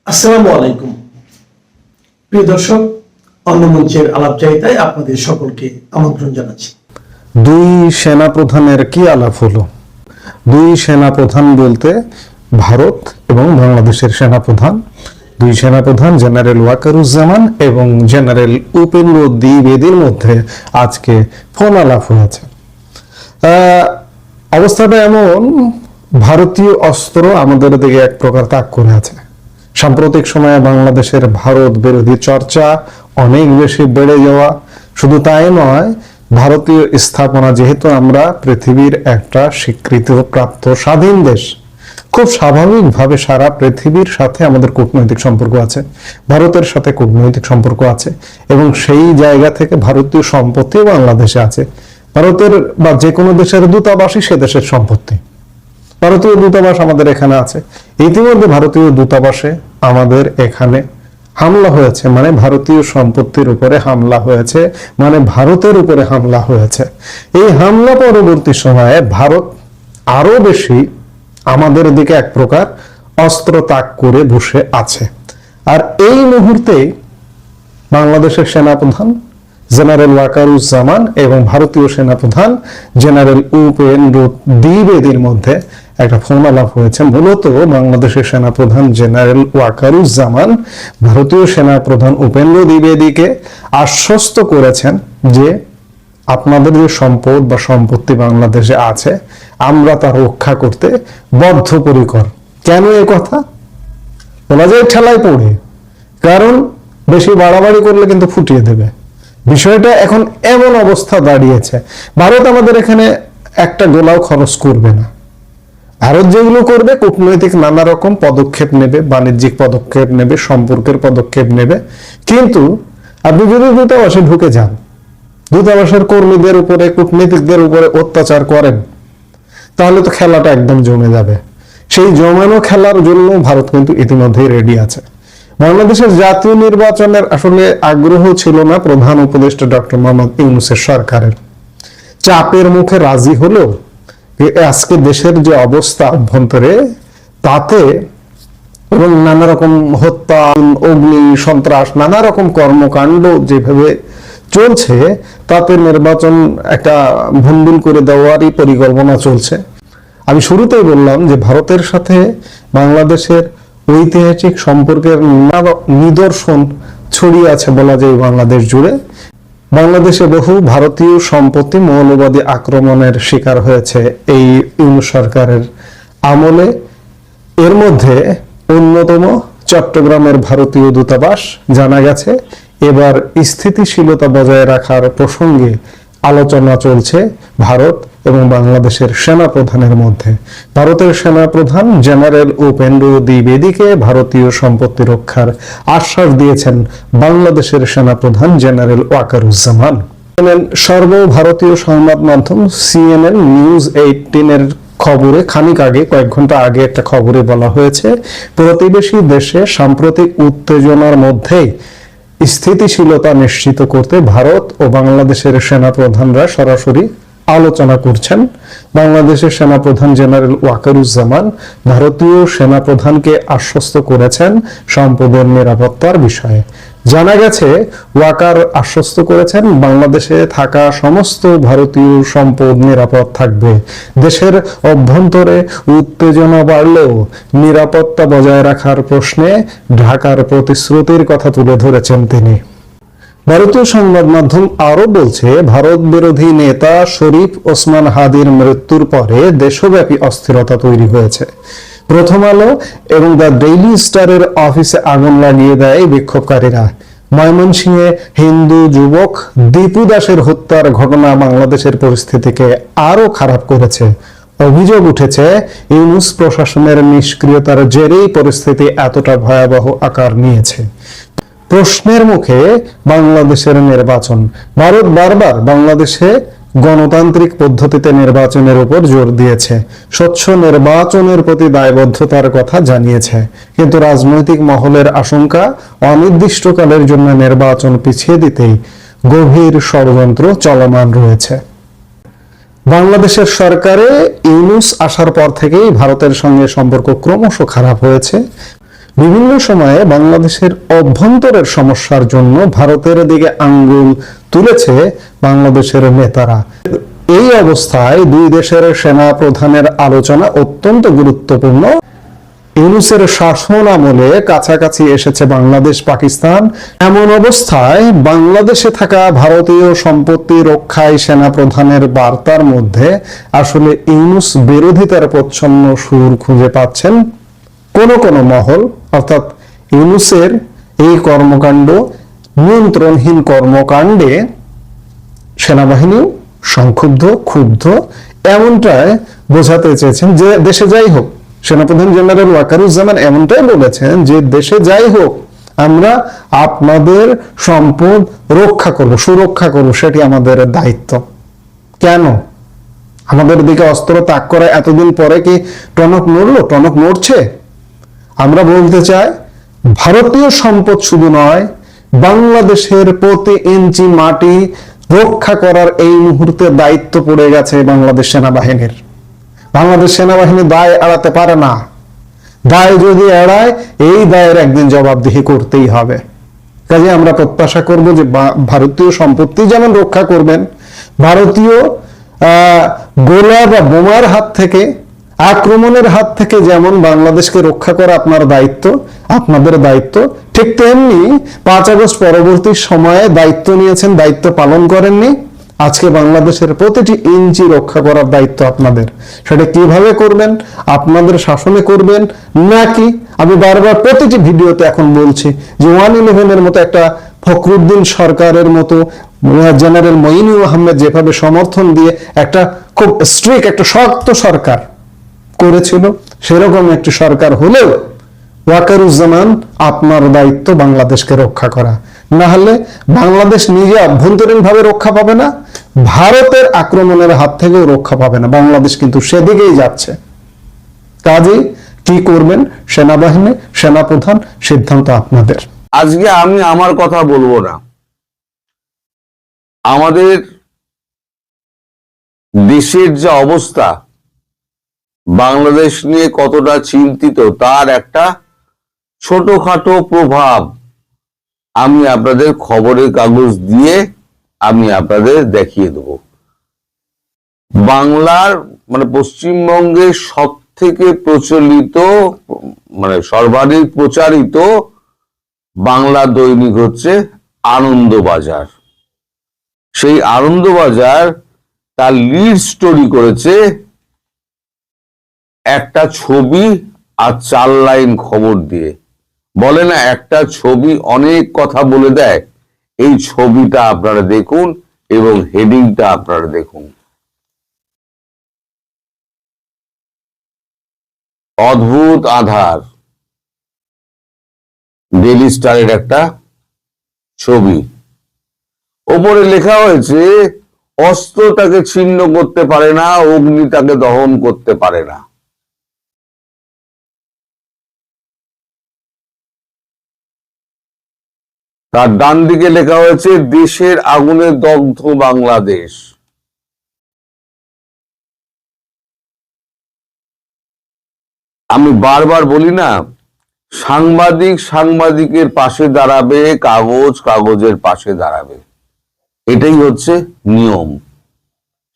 আসসালামু আলাইকুম প্রিয় দর্শক, অন্নমঞ্চের আলাপচারিতায় আপনাদের সকলকে আমন্ত্রণ জানাচ্ছি। দুই সেনা প্রধানের কি আলাপ হলো? দুই সেনা প্রধান বলতে ভারত এবং বাংলাদেশের সেনা প্রধান, দুই সেনা প্রধান জেনারেল ওয়াকারুজ্জামান এবং জেনারেল উপেন্দ্র দ্বিবেদীর মধ্যে আজকে ফোন আলাপ হয়েছে। অবস্থাটা এমন, ভারতীয় অস্ত্র আমাদের দিকে এক প্রকার তাক করে আছে। সাম্প্রতিক সময়ে বাংলাদেশের ভারত বিরোধী চর্চা অনেক বেশি বেড়ে যাওয়া, শুধু তাই নয়, ভারতীয় স্থাপনা, যেহেতু আমরা পৃথিবীর একটা স্বীকৃতিপ্রাপ্ত স্বাধীন দেশ, খুব স্বাভাবিকভাবে সারা পৃথিবীর সাথে আমাদের কূটনৈতিক সম্পর্ক আছে, ভারতের সাথে কূটনৈতিক সম্পর্ক আছে, এবং সেই জায়গা থেকে ভারতীয় সম্পত্তি বাংলাদেশে আছে। ভারতের বা যে কোনো দেশের দূতাবাসই সে দেশের সম্পত্তি। ভারতীয় দূতাবাস আমাদের এখানে আছে। ইতিমধ্যে ভারতীয় দূতাবাসে আমাদের এখানে হামলা হয়েছে, মানে ভারতীয় সম্পত্তির উপরে হামলা হয়েছে, মানে ভারতের উপরে হামলা হয়েছে। এই হামলা পরবর্তী সময়ে ভারত আরো বেশি আমাদের দিকে এক প্রকার অস্ত্র তাক করে বসে আছে। আর এই মুহূর্তে বাংলাদেশের সেনাপ্রধান জেনারেল ওয়াকারুজ্জামান এবং ভারতীয় সেনাপ্রধান জেনারেল উপেন্দ্র দ্বিবেদীর মধ্যে একটা ফোন আলাপ হয়েছে। মূলত বাংলাদেশের সেনাপ্রধান জেনারেল ওয়াকারুজ্জামান ভারতীয় সেনাপ্রধান উপেন্দ্র দ্বিবেদীকে আশ্বস্ত করেছেন যে আপনাদের যে সম্পদ বা সম্পত্তি বাংলাদেশে আছে, আমরা তা রক্ষা করতে বদ্ধপরিকর। কেন এ কথা বলা যায়? ঠেলায় পড়ে, কারণ বেশি বাড়াবাড়ি করলে কিন্তু ফুটিয়ে দেবে। বিষয়টা এখন এমন অবস্থা দাঁড়িয়েছে, ভারত আমাদের এখানে একটা গোলাও খরচ করবে না। ভারত যেগুলো করবে, কূটনৈতিক নানা রকম পদক্ষেপ নেবে, বাণিজ্যিক পদক্ষেপ নেবে, সম্পর্কের পদক্ষেপ নেবে। কিন্তু আপনি যদি দূতাবাসে ঢুকে যান, দূতাবাসের কর্মীদের উপরে, কূটনীতিকদের উপরে অত্যাচার করেন, তাহলে তো খেলাটা একদম জমে যাবে। সেই জমানো খেলার জন্য ভারত কিন্তু ইতিমধ্যেই রেডি আছে। বাংলাদেশের জাতীয় নির্বাচনের আসলে আগ্রহ ছিল না প্রধান উপদেষ্টা ডক্টর মোহাম্মদ ইউনূসের সরকারের। চাপের মুখে রাজি হলো। আজকে দেশের যে অবস্থা অভ্যন্তরে, তাতে এবং নানা রকম হত্যা, অগ্নি, সন্ত্রাস, নানা রকম কর্মকাণ্ড যেভাবে চলছে, তাতে নির্বাচন একটা ভণ্ডুল করে দেওয়ারই পরিকল্পনা চলছে। আমি শুরুতেই বললাম যে ভারতের সাথে বাংলাদেশের ঐতিহাসিক সম্পর্কের নিদর্শন ছড়িয়ে আছে বলা যায় বাংলাদেশ জুড়ে। বাংলাদেশে বহু ভারতীয় সম্পত্তি মৌলবাদী আক্রমণের শিকার হয়েছে এই ইউনূস সরকারের আমলে। এর মধ্যে অন্যতম চট্টগ্রামের ভারতীয় দূতাবাস। জানা গেছে এবার স্থিতিশীলতা বজায় রাখার প্রসঙ্গে আলোচনা চলছে ভারত এবং বাংলাদেশের সেনাপ্রধানের মধ্যে। ভারতের সেনাপ্রধান জেনারেল উপেন্দ্র দ্বিবেদীকে ভারতীয় সম্পত্তি রক্ষার আশ্বাস দিয়েছেন বাংলাদেশের সেনাপ্রধান জেনারেল ওয়াকারুজ্জামান। সর্বভারতীয় সংবাদ মাধ্যম CNN নিউজ 18-এর খবরে খানিক আগে, কয়েক ঘন্টা আগে একটা খবরে বলা হয়েছে, প্রতিবেশী দেশে সাম্প্রতিক উত্তেজনার মধ্যে স্থিতিশীলতা নিশ্চিত করতে ভারত ও বাংলাদেশের সেনাপ্রধানরা সরাসরি আলোচনা করছেন। বাংলাদেশের সেনাপ্রধান জেনারেল ওয়াকারুজ্জামান ভারতীয় সেনাপ্রধানকে আশ্বস্ত করেছেন সম্পদের নিরাপত্তার বিষয়ে। জানা গেছে ওয়াকার আশ্বস্ত করেছেন বাংলাদেশে থাকা সমস্ত ভারতীয় সম্পদ নিরাপদ থাকবে। দেশের অভ্যন্তরে উত্তেজনা বাড়লেও নিরাপত্তা বজায় রাখার প্রশ্নে ঢাকার প্রতিশ্রুতির কথা তুলে ধরেছেন তিনি। ভারতীয় সংবাদ মাধ্যম আরো বলছে, ভারত বিরোধী নেতা শরীফ ওসমান হাদির মৃত্যুর পরে দেশব্যাপী অস্থিরতা তৈরি হয়েছে। প্রথম আলো এবং দ্য ডেইলি স্টারের অফিসে আগুন লাগিয়ে দেয় বিক্ষোভকারীরা। ময়মনসিংহে হিন্দু যুবক দীপু দাসের হত্যার ঘটনা বাংলাদেশের পরিস্থিতিকে আরো খারাপ করেছে। অভিযোগ উঠেছে, ইউনূস প্রশাসনের নিষ্ক্রিয়তার জেরেই পরিস্থিতি এতটা ভয়াবহ আকার নিয়েছে। প্রশ্নের মুখে বাংলাদেশের নির্বাচন। ভারত বারবার বাংলাদেশে গণতান্ত্রিক পদ্ধতিতে নির্বাচনের উপর জোর দিয়েছে, স্বচ্ছ নির্বাচনের প্রতি দায়বদ্ধতার কথা জানিয়েছে। কিন্তু রাজনৈতিক মহলের আশঙ্কা, অনির্দিষ্টকালের জন্য নির্বাচন পিছিয়ে দিতেই গভীর ষড়যন্ত্র চলমান রয়েছে। বাংলাদেশের সরকারে ইউনূস আসার পর থেকেই ভারতের সঙ্গে সম্পর্ক ক্রমশ খারাপ হয়েছে। বিভিন্ন সময়ে বাংলাদেশের অভ্যন্তরের সমস্যার জন্য ভারতের দিকে আঙ্গুল তুলেছে বাংলাদেশের নেতারা। এই অবস্থায় দুই দেশের সেনা প্রধানের আলোচনা অত্যন্ত গুরুত্বপূর্ণ। ইউনূসের শাসন আমলে কাছাকাছি এসেছে বাংলাদেশ পাকিস্তান। এমন অবস্থায় বাংলাদেশে থাকা ভারতীয় সম্পত্তি রক্ষায় সেনা প্রধানের বার্তার মধ্যে আসলে ইউনূস বিরোধিতার প্রচ্ছন্ন সুর খুঁজে পাচ্ছেন কোন কোন মহল। অর্থাৎ ইউনূসের এই কর্মকাণ্ড, নিয়ন্ত্রণহীন কর্মকাণ্ডে সেনাবাহিনীও সংক্ষুব্ধ, ক্ষুব্ধ, এমনটাই বোঝাতে চেয়েছেন যে দেশে যাই হোক, সেনাপ্রধান জেনারেল ওয়াকারুজ্জামান এমনটাই বলেছেন যে দেশে যাই হোক আমরা আপনাদের সম্পদ রক্ষা করব, সুরক্ষা করব, সেটি আমাদের দায়িত্ব। কেন আমাদের দিকে অস্ত্র তাক করে এতদিন পরে কি টনক নড়লো? টনক নড়ছে। আমরা বলতে চাই ভারতীয় সম্পদ শুধু নয়, বাংলাদেশের প্রতি ইঞ্চি মাটি রক্ষা করার এই মুহূর্তে দায়িত্ব পড়ে গেছে বাংলাদেশ সেনাবাহিনীর। বাংলাদেশ সেনাবাহিনী দায় এড়াতে পারে না। দায় যদি এড়ায়, এই দায়ের একদিন জবাবদিহি করতেই হবে। কাজে আমরা প্রত্যাশা করব যে ভারতীয় সম্পত্তি যেমন রক্ষা করবেন, ভারতীয় গোলা বা বোমার হাত থেকে, আক্রমণের হাত থেকে যেমন বাংলাদেশকে রক্ষা করা আপনার দায়িত্ব, আপনাদের দায়িত্ব, ঠিক তেমনি 5 আগস্ট পরবর্তী সময়ে দায়িত্ব নিয়েছেন, দায়িত্ব পালন করেননি। আজকে বাংলাদেশের প্রতিটি ইঞ্চি রক্ষা করার দায়িত্ব আপনাদের। সেটা কিভাবে করবেন? আপনাদের শাসনে করবেন নাকি, আমি বারবার প্রতিটি ভিডিওতে এখন বলছি যে 111-এর মতো একটা ফখরুদ্দিন সরকারের মতো, জেনারেল মঈনুল আহমেদ যেভাবে সমর্থন দিয়ে একটা খুব স্ট্রিক্ট, একটা শক্ত সরকার করেছিল, সেরকম একটি সরকার হলেও ওয়াকারুজ্জামান আপনার দায়িত্ব বাংলাদেশকে রক্ষা করা। না হলে বাংলাদেশ নিজে অভ্যন্তরীণ ভাবে রক্ষা পাবে না, ভারতের আক্রমণের হাত থেকেও রক্ষা পাবে না। বাংলাদেশ কিন্তু সেদিকেই যাচ্ছে। কাজেই কি করবেন সেনাবাহিনী, সেনাপ্রধান, সিদ্ধান্ত আপনাদের। আজকে আমি আমার কথা বলবো না, আমাদের দেশের যে অবস্থা, বাংলাদেশ নিয়ে কতটা চিন্তিত তার একটা ছোটখাটো প্রভাব আমি আপনাদের খবরের কাগজ দিয়ে আমি আপনাদের দেখিয়ে দেব। বাংলার মানে পশ্চিমবঙ্গের সব থেকে প্রচলিত, মানে সর্বাধিক প্রচারিত বাংলা দৈনিক হচ্ছে আনন্দবাজার। সেই আনন্দবাজার তার লিড স্টোরি করেছে একটা ছবি আর 4 লাইন খবর দিয়ে। বলে না একটা ছবি অনেক কথা বলে দেয়। এই ছবিটা আপনারা দেখুন এবং হেডিংটা আপনারা দেখুন। অদ্ভুত আধার, ডেইলি স্টারের একটা ছবি। ওপরে লেখা হয়েছে অস্ত্র তাকে ছিন্ন করতে পারে না, অগ্নি তাকে দহন করতে পারে না। তার ডান দিকে লেখা হয়েছে দেশের আগুনে দগ্ধ বাংলাদেশ। আমি বারবার বলি না, সাংবাদিক সাংবাদিকের পাশে দাঁড়াবে, কাগজ কাগজের পাশে দাঁড়াবে, এটাই হচ্ছে নিয়ম।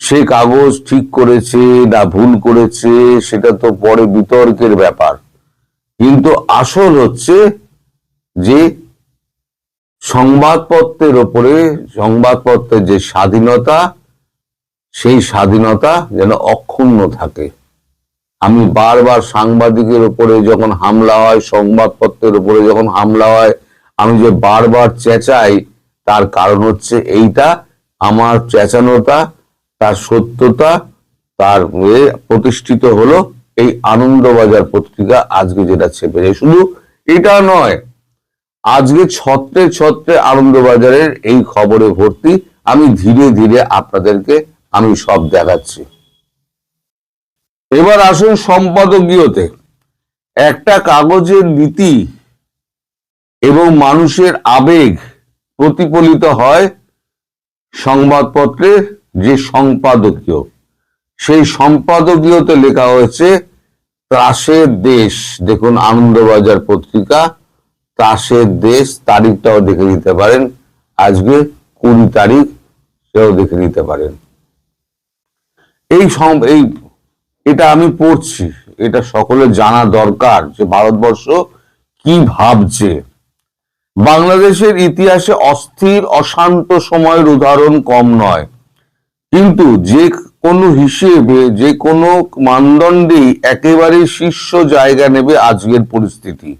সে কাগজ ঠিক করেছে না ভুল করেছে সেটা তো পরে বিতর্কের ব্যাপার, কিন্তু আসল হচ্ছে যে সংবাদপত্রের ওপরে, সংবাদপত্রের যে স্বাধীনতা, সেই স্বাধীনতা যেন অক্ষুণ্ণ থাকে। আমি বারবার সাংবাদিকের উপরে যখন হামলা হয়, সংবাদপত্রের উপরে যখন হামলা হয়, আমি যে বারবার চেঁচাই তার কারণ হচ্ছে এইটা। আমার চেঁচানোটা, তার সত্যতা, তার প্রতিষ্ঠিত হলো এই আনন্দবাজার পত্রিকা আজকে যেটা ছেপেছে। শুধু এটা নয়, আজকে ছত্রে ছত্রে আনন্দবাজারের এই খবরে ভর্তি। আমি ধীরে ধীরে আপনাদেরকে আমি সব দেখাচ্ছি। এবার আসুন সম্পাদকীয়তে। একটা কাগজের নীতি এবং মানুষের আবেগ প্রতিফলিত হয় সংবাদপত্রের যে সম্পাদকীয়। সেই সম্পাদকীয়তে লেখা হয়েছে ত্রাসের দেশ, দেখুন আনন্দবাজার পত্রিকা, ত্রাসের দেশ, তারিখটাও দেখে নিতে পারেন, আজকে 20 তারিখ, সেও দেখে নিতে পারেন। এই এটা আমি পড়ছি, এটা সকলের জানা দরকার যে ভারতবর্ষ কি ভাবছে। বাংলাদেশের ইতিহাসে অস্থির অশান্ত সময়ের উদাহরণ কম নয়, কিন্তু যে কোনো হিসেবে, যে কোনো মানদণ্ডেই একেবারে শীর্ষ জায়গা নেবে আজকের পরিস্থিতি।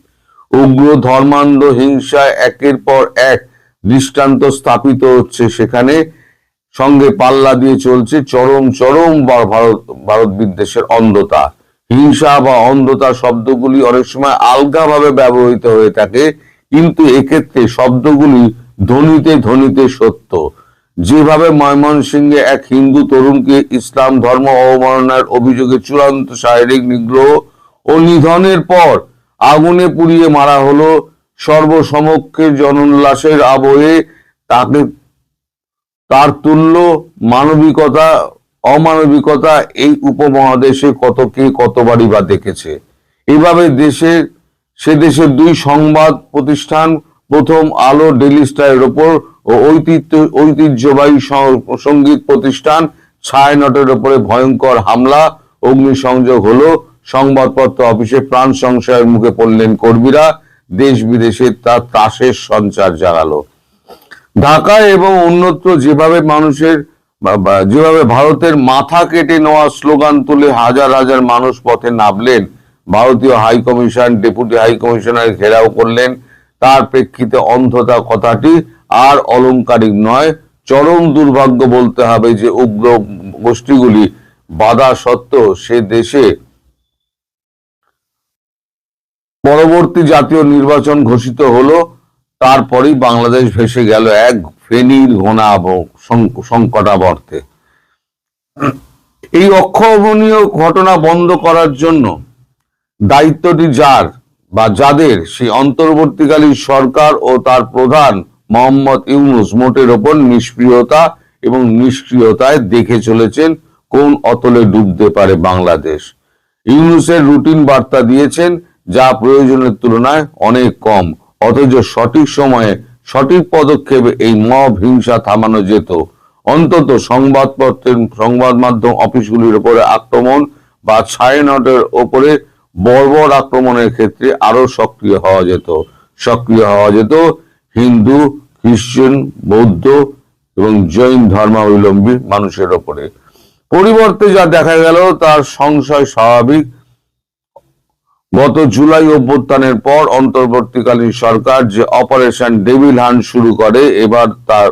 উগ্র ধর্মান্ধ হিংসায় একের পর এক দৃষ্টান্ত স্থাপিত হচ্ছে, সেখানে সঙ্গে পাল্লা দিয়ে চলছে চরম চরম ভারত বিদ্বেষের অন্ধতা। হিংসা বা অন্ধতা শব্দগুলি অনেক সময় আলগাভাবে ব্যবহৃত হয়ে থাকে, কিন্তু এক্ষেত্রে শব্দগুলি ধ্বনিতে ধ্বনিতে সত্য। যেভাবে ময়মনসিংহে এক হিন্দু তরুণকে ইসলাম ধর্ম অবমাননার অভিযোগে চূড়ান্ত শারীরিক নিগ্রহ ও নিধনের পর আগুনে পুড়িয়ে মারা হলো, সর্বসমক্ষে জনোল্লাসের আবহে তাকে তার তুল্য মানবিকতা অমানবিকতা এই উপমহাদেশে কতবারই বা দেখেছে। এভাবে সে দেশের 2 সংবাদ প্রতিষ্ঠান, প্রথম আলো ডেইলি স্টারের ওপর ও ঐতিহ্যবাহী সঙ্গীত প্রতিষ্ঠান ছায়ানটের ওপরে ভয়ঙ্কর হামলা, অগ্নিসংযোগ হলো, সংবাদপত্র অফিসে প্রাণ সংশয়ের মুখে পড়লেন কর্মীরা, দেশ বিদেশে তার ত্রাসের সঞ্চার জাগালো। ঢাকায় এবং অন্যত্র যেভাবে ভারতের মাথা কেটে নেওয়া স্লোগান তুলে হাজার হাজার মানুষ পথে নামলেন, ভারতীয় high commission deputy high commissioner ঘেরাও করলেন, তার প্রেক্ষিতে অন্ধতা কথাটি আর অলংকারিক নয়, চরম দুর্ভাগ্য বলতে হবে যে উগ্র গোষ্ঠীগুলি বাধা সত্ত্বেও সে দেশে পরবর্তী জাতীয় নির্বাচন ঘোষিত হলো, তারপরেই বাংলাদেশ ভেসে গেল এক ফেনীর ঘোনা সংকটাবর্তে। এই অক্ষমনীয় ঘটনা বন্ধ করার জন্য দায়িত্বটি যাদের সেই অন্তর্বর্তীকালীন সরকার ও তার প্রধান মোহাম্মদ ইউনূস মোটের ওপর নিষ্ক্রিয়তা এবং নিষ্ক্রিয়তায় দেখে চলেছেন কোন অতলে ডুবতে পারে বাংলাদেশ। ইউনূসের রুটিন বার্তা দিয়েছেন যা প্রয়োজনের তুলনায় অনেক কম, অথচ সঠিক সময়ে সঠিক পদক্ষেপে এই মব হিংসা থামানো যেত। অন্তত সংবাদ মাধ্যম অফিসগুলির উপরে আক্রমণ বা ছায়ানটের ওপরে বর্বর আক্রমণের ক্ষেত্রে আরো সক্রিয় হওয়া যেত হিন্দু, খ্রিস্টান, বৌদ্ধ এবং জৈন ধর্মাবলম্বী মানুষের ওপরে। পরিবর্তে যা দেখা গেল তার সংশয় স্বাভাবিক। গত জুলাই অভ্যুত্থানের পর অন্তর্বর্তীকালীন সরকার যে অপারেশন ডেভিল হান্ট শুরু করে, এবার তার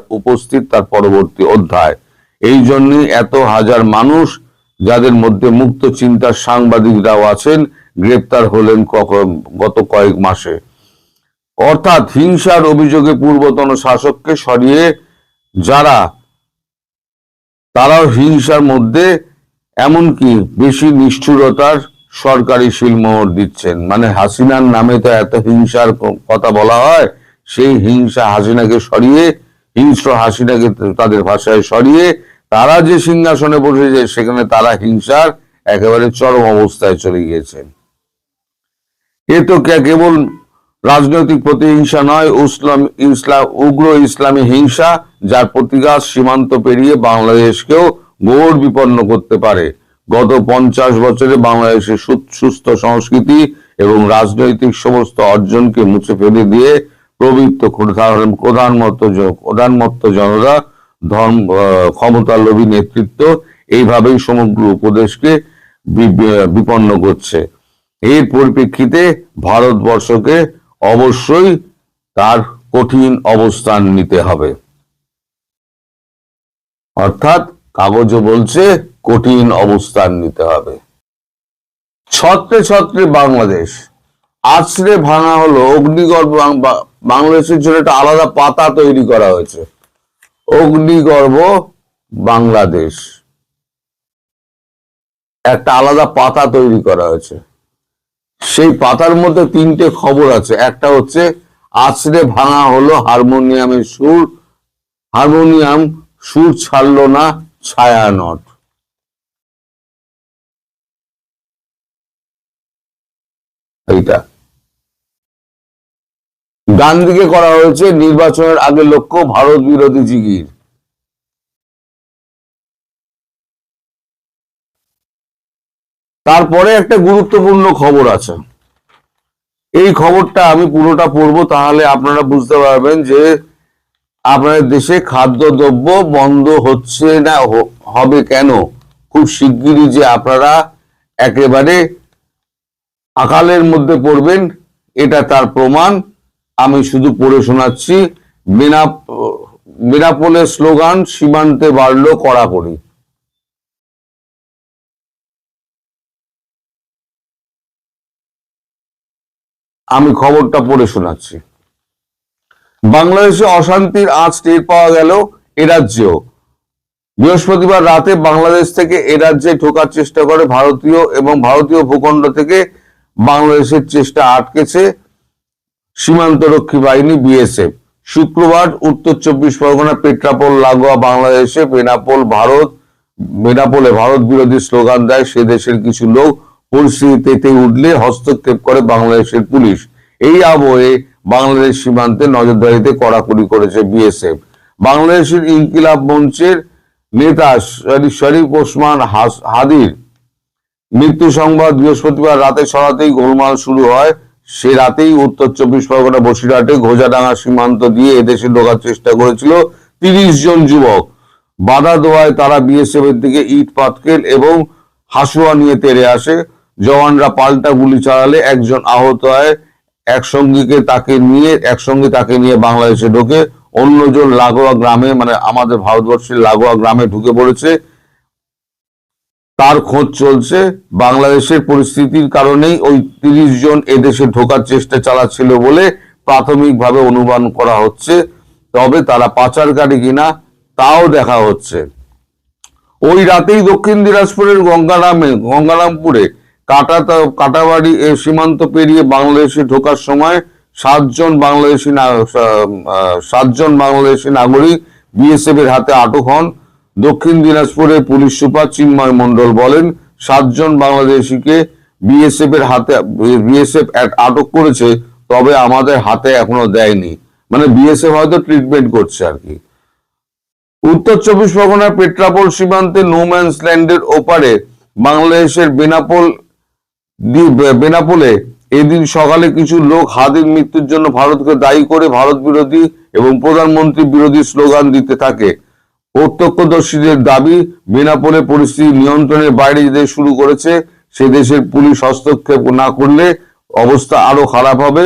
পরবর্তী অধ্যায়। এই জন্যই এত হাজার মানুষ, যাদের মধ্যে মুক্ত চিন্তার সাংবাদিকরাও আছেন, গ্রেপ্তার হলেন গত কয়েক মাসে। অর্থাৎ হিংসার অভিযোগে পূর্বতন শাসককে সরিয়ে তারাও হিংসার মধ্যে এমনকি বেশি নিষ্ঠুরতার সরকারি শিলমোহর দিচ্ছেন। মানে হাসিনার নামে তো এত হিংসার কথা বলা হয়, সেই হাসিনাকে সরিয়ে, হিংস্র হাসিনাকে তাদের ভাষায় সরিয়ে তারা যে সিংহাসনে বসেছে সেখানে তারা হিংসার একেবারে চরম অবস্থায় চলে গিয়েছেন। এ তো কেবল রাজনৈতিক প্রতিহিংসা নয়, উগ্র ইসলামী হিংসা, যার প্রতিঘাত সীমান্ত পেরিয়ে বাংলাদেশকেও ঘোর বিপন্ন করতে পারে। গত 50 বছরে বাংলাদেশের সুস্থ সংস্কৃতি এবং রাজনৈতিক সমস্ত অর্জনকে মুছে ফেলে দিয়ে প্রবৃত্ত প্রধানমত্ত জনতা ক্ষমতালোভী নেতৃত্ব এইভাবেই সমগ্র উপদেশকে বিপন্ন করছে। এর পরিপ্রেক্ষিতে ভারতবর্ষকে অবশ্যই তার কঠিন অবস্থান নিতে হবে। অর্থাৎ কাগজও বলছে কঠিন অবস্থান নিতে হবে। ছত্রে ছত্রে বাংলাদেশ আছড়ে ভাঙা হলো অগ্নিগর্ভ। বাংলাদেশের জন্য একটা আলাদা পাতা তৈরি করা হয়েছে, অগ্নিগর্ভ বাংলাদেশ, একটা আলাদা পাতা তৈরি করা হয়েছে। সেই পাতার মধ্যে 3টে খবর আছে। একটা হচ্ছে আছড়ে ভাঙা হলো হারমোনিয়াম সুর ছাড়লো না ছায়ানট। এইটা ডান দিকে করা হয়েছে নির্বাচনের আগে লক্ষ্য ভারত বিরোধী জিগির। তারপরে একটা গুরুত্বপূর্ণ খবর আছে, এই খবরটা আমি পুরোটা পড়বো, তাহলে আপনারা বুঝতে পারবেন যে আপনাদের দেশে খাদ্যদ্রব্য বন্ধ হচ্ছে না, হবে কেন। খুব শিগগিরই যে আপনারা একেবারে আকালের মধ্যে পড়বেন, এটা তার প্রমাণ। আমি শুধু পড়ে শোনাচ্ছি। বেনাপোলের স্লোগান, সীমান্তে বাড়লো কড়াকড়ি। আমি খবরটা পড়ে শোনাচ্ছি। বাংলাদেশে অশান্তির আঁচ টের পাওয়া গেল এ রাজ্যেও। বৃহস্পতিবার রাতে বাংলাদেশ থেকে এ রাজ্যে ঢোকার চেষ্টা করে ভারতীয় ভূখণ্ড থেকে বাংলাদেশের চেষ্টা আটকেছে সীমান্তরক্ষী বাহিনী বিএসএফ। শুক্রবার উত্তর 24 পরগনা পেট্রাপোল লাগোয়া বাংলাদেশে বেনাপোলে ভারত বিরোধী স্লোগান দেয় সে দেশের কিছু লোক। পরিস্থিতিতে উঠলে হস্তক্ষেপ করে বাংলাদেশের পুলিশ। এই আবহে বাংলাদেশ সীমান্তে নজরদারিতে কড়াকড়ি করেছে বিএসএফ। বাংলাদেশের ইনকিলাব মঞ্চের নেতা শরীফ ওসমান হাদির মৃত্যু সংবাদ বৃহস্পতিবার রাতে ছড়াতেই গোলমাল শুরু হয়। সে রাতেই উত্তর 24 পরগনা বসিরহাটে ঘোজাডাঙ্গা সীমান্ত দিয়ে এদেশে ঢোকার চেষ্টা করেছিল 30 জন যুবক। বাধা দেওয়ায় তারা বিএসএফ এর দিকে ইট পাটকেল এবং হাসুয়া নিয়ে তেড়ে আসে। জওয়ানরা পাল্টা গুলি চালালে একজন আহত হয়। একসঙ্গে তাকে নিয়ে বাংলাদেশে ঢোকে। অন্যজন লাগোয়া গ্রামে, মানে আমাদের ভারতবর্ষের লাগোয়া গ্রামে ঢুকে পড়েছে, তার খোঁজ চলছে। বাংলাদেশের পরিস্থিতির কারণেই ওই 30 জন এদেশে ঢোকার চেষ্টা চালাচ্ছিল বলে প্রাথমিকভাবে অনুমান করা হচ্ছে, তবে তারা পাচারকারী কিনা তাও দেখা হচ্ছে। ওই রাতেই দক্ষিণ দিনাজপুরের গঙ্গারামপুরে কাটাবাড়ি সীমান্ত পেরিয়ে বাংলাদেশে ঢোকার সময় 7 জন বাংলাদেশি নাগরিক বিএসএফ এর হাতে আটক হন। দক্ষিণ দিনাজপুরের পুলিশ সুপার চিন্ময় মণ্ডল বলেন, 7 জন বাংলাদেশিকে বিএসএফ আটক করেছে, তবে আমাদের হাতে এখনো দেয়নি। মানে বিএসএফ হয়তো ট্রিটমেন্ট করছে আর কি। উত্তর 24 পরগনার পেট্রাপোল সীমান্তে নোম্যান্স ল্যান্ডের ওপারে বাংলাদেশের বেনাপোলে এদিন সকালে কিছু লোক হাদির মৃত্যুর জন্য ভারতকে দায়ী করে ভারত বিরোধী এবং প্রধানমন্ত্রী বিরোধী স্লোগান দিতে থাকে। প্রত্যক্ষদর্শীদের দাবি, বেনাপোলে পরিস্থিতি নিয়ন্ত্রণের বাইরে যেতে শুরু করেছে। সে দেশের পুলিশ হস্তক্ষেপ না করলে অবস্থা আরো খারাপ হবে।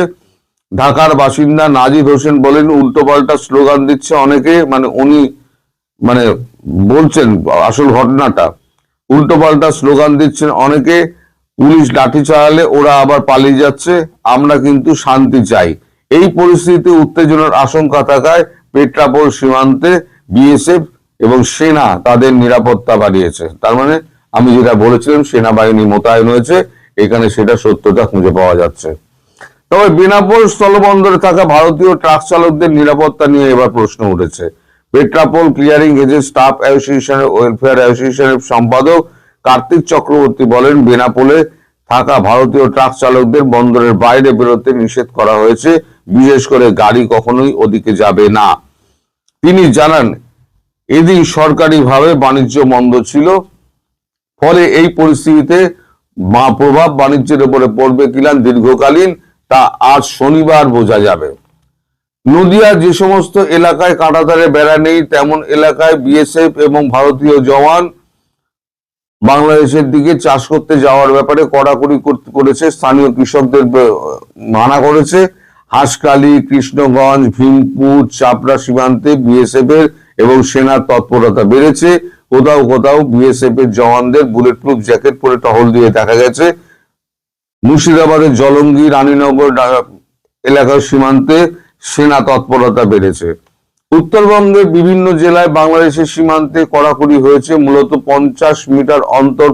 ঢাকার বাসিন্দা নাজির হোসেন বলেন, উল্টোপাল্টা স্লোগান দিচ্ছে অনেকে, উনি বলছেন আসল ঘটনাটা। উল্টোপাল্টা স্লোগান দিচ্ছেন অনেকে, পুলিশ লাঠি চালালে ওরা আবার পালিয়ে যাচ্ছে। আমরা কিন্তু শান্তি চাই। এই পরিস্থিতিতে উত্তেজনার আশঙ্কা থাকায় পেট্রাপোল সীমান্তে বিএসএফ এবং সেনা তাদের নিরাপত্তা বাড়িয়েছে। তার মানে আমি যেটা বলেছিলাম, সেনাবাহিনী মোতায়েন হয়েছে এখানে, সেটা সত্যতা খুঁজে পাওয়া যাচ্ছে। তবে বেনাপোল স্থলবন্দরে থাকা ভারতীয় ট্রাক চালকদের নিরাপত্তা নিয়ে এবার প্রশ্ন উঠেছে। পেট্রাপোল ক্লিয়ারিং এজেন্ট স্টাফ অ্যাসোসিয়েশনের ওয়েলফেয়ার অ্যাসোসিয়েশনের সম্পাদক কার্তিক চক্রবর্তী বলেন, বেনাপোলে থাকা ভারতীয় ট্রাক চালকদের বন্দরের বাইরে বেরোতে নিষেধ করা হয়েছে, বিশেষ করে গাড়ি কখনোই ওদিকে যাবে না। তিনি জানান, এদিন সরকারিভাবে বাণিজ্য বন্ধ ছিল, ফলে এই পরিস্থিতিতে প্রভাব বাণিজ্যের উপরে পড়বে কিনা দীর্ঘকালীন তা আজ শনিবার বোঝা যাবে। নদিয়ার যে সমস্ত এলাকায় কাঁটাতারে বেড়া নেই, তেমন এলাকায় বিএসএফ এবং ভারতীয় জওয়ান বাংলাদেশের দিকে চাষ করতে যাওয়ার ব্যাপারে কড়াকড়ি করেছে। স্থানীয় কৃষকদের মানা করেছে। হাঁসখালি, কৃষ্ণগঞ্জ, ভীমপুর, চাপড়া সীমান্তে বিএসএফ এর এবং সেনার তৎপরতা বেড়েছে। কোথাও কোথাও বিএসএফ এর জওয়ানদের বুলেট প্রুফ জ্যাকেট পরে টহল দিয়ে দেখা গেছে। মুর্শিদাবাদের জলঙ্গি, রানীনগর এলাকার সীমান্তে সেনা তৎপরতা বেড়েছে। উত্তরবঙ্গের বিভিন্ন জেলায় বাংলাদেশের সীমান্তে কড়াকড়ি হয়েছে। মূলত 50 মিটার অন্তর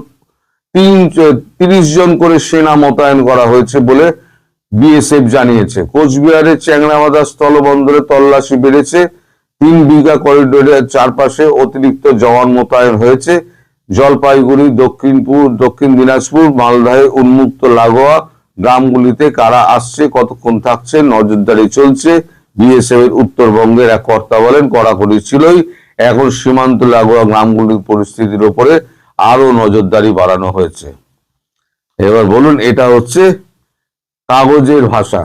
30 জন করে সেনা মোতায়েন করা হয়েছে বলে বিএসএফ জানিয়েছে। কোচবিহারের চ্যাংরাবাঁধা স্থলবন্দরে তল্লাশি বেড়েছে। 3 বিঘা করিডোরের চারপাশে অতিরিক্ত জওয়ান মোতায়েন হয়েছে। জলপাইগুড়ি, দক্ষিণ দিনাজপুর, মালদাহে উন্মুক্ত লাগোয়া গ্রামগুলিতে কারা আসছে, কতক্ষণ থাকছে, নজরদারি চলছে। বিএসএফ এর উত্তরবঙ্গের এক কর্তা বলেন কড়াকড়ি ছিলই, এখন সীমান্ত লাগোয়া গ্রামগুলির পরিস্থিতির উপরে আরো নজরদারি বাড়ানো হয়েছে। এবার বলুন, এটা হচ্ছে কাগজের ভাষা।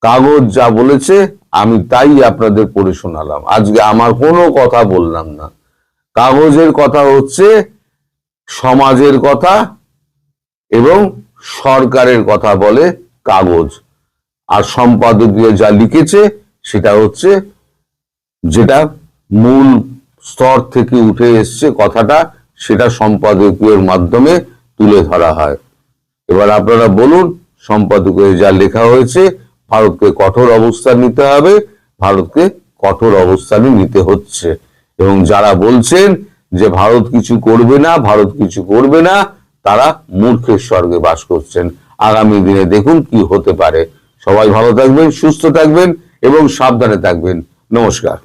কাগজ যা বলেছে আমি তাই আপনাদের পড়ে শোনালাম, আজকে আমার কোনো কথা বললাম না। কাগজের কথা হচ্ছে সমাজের কথা এবং সরকারের কথা বলে কাগজ, আর সম্পাদকীয় যা লিখেছে সেটা হচ্ছে যেটা মূল স্তর থেকে উঠে এসছে কথাটা, সেটা সম্পাদকীয়র মাধ্যমে তুলে ধরা হয়। এবার আপনারা বলুন, সম্পাদকীয় যা লেখা হয়েছে, ভারতকে কঠোর অবস্থান নিতে হবে, ভারতকে কঠোর অবস্থানই নিতে হচ্ছে। এবং যারা বলছেন যে ভারত কিছু করবে না, ভারত কিছু করবে না, তারা মূর্খের স্বর্গে বাস করছেন। আগামী দিনে দেখুন কি হতে পারে। সবাই ভালো থাকবেন, সুস্থ থাকবেন এবং সাবধানে থাকবেন। নমস্কার।